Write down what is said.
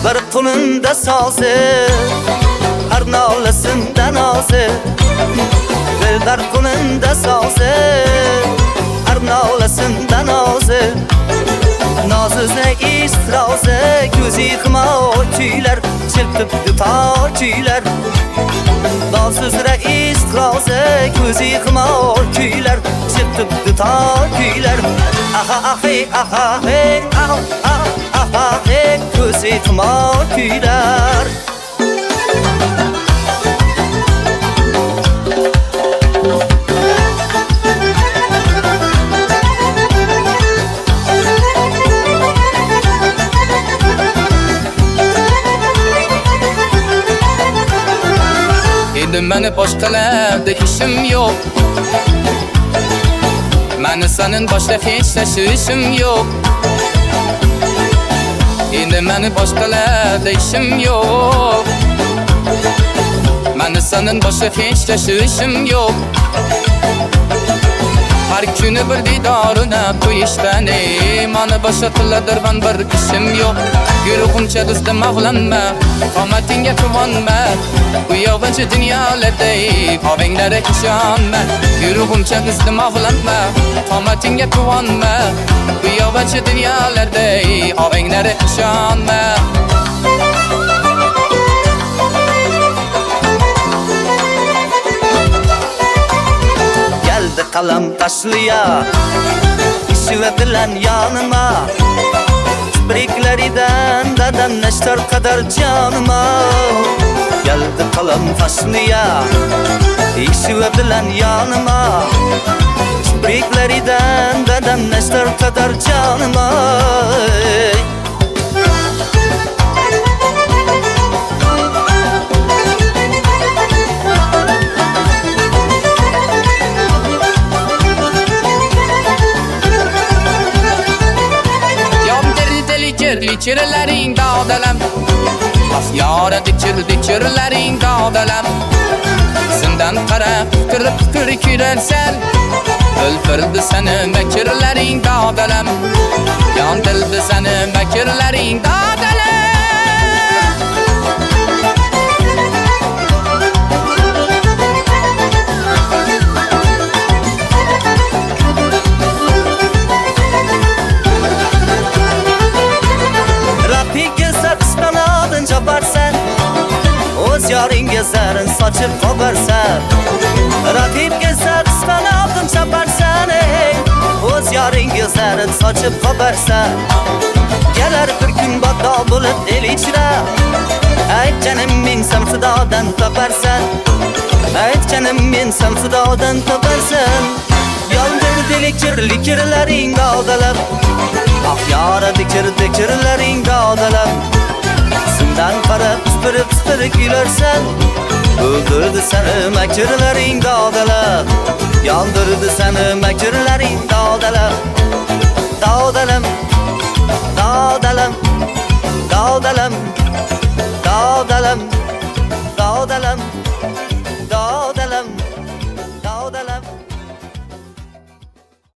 Bir kulunda sazı, her nalesinden azı. Bir kulunda sazı, her nalesinden azı. Nazızne istrazı, gözü yıkma tüyler, çırpıp tutar tüyler. Nazızne istrazı, gözü yıkma tüyler, çırpıp tutar tüyler. Aha ahi aha he ah ah aha he, gözü yıkma tüyler. Meni boshqalarda ishim yo'q. Meni senin boshqa hech tashvishim yo'q. Endi meni boshqalarda ishim yo'q. Meni senin boshqa hech tashvishim yo'q. Har kuni bir didoruna qo'yishdan meni boshqa qiladirman bir ishim yo'q. Yurguncha do'stim og'lanma, qomatingga quvonma. Bu yolg'onchi dunyolarda qovinglarga ishonma. Yurguncha do'stim og'lanma, qomatingga quvonma. Bu yolg'onchi dunyolarda qovinglarga ishonma. Geldi kalam taşlıya, işi ve bilen yanıma. Kibriklerinden dedem neşter kadar canıma. Geldi kalam taşlıya, işi ve bilen yanıma. Kibriklerinden dedem neşter kadar canıma. Dikirlerin dağdalam, yara dikirlerin dağdalam. Zindan qara fikir kirersen, öldürdü seni mekirlerin dağdalam. Yandırdı seni mekirlerin dağdalam. O'z yoringga zarin sochib qo'barsan. Raqibga qisqan oldin chaparsan. O'z yoringga zarin sochib qo'barsan. Kelar bir kun bado bo'lib el ichra. Ayt janim men san xudodan toparsan. Ayt janim men san xudodan toparsan. Yondirdi likirlaring dodalab. Ah yora dikirlaring dodalab. Zindan qarab pıstırıp gülersen. Öldürdü seni mekirlerin dağdalar. Yandırdı seni mekirlerin dağdalar.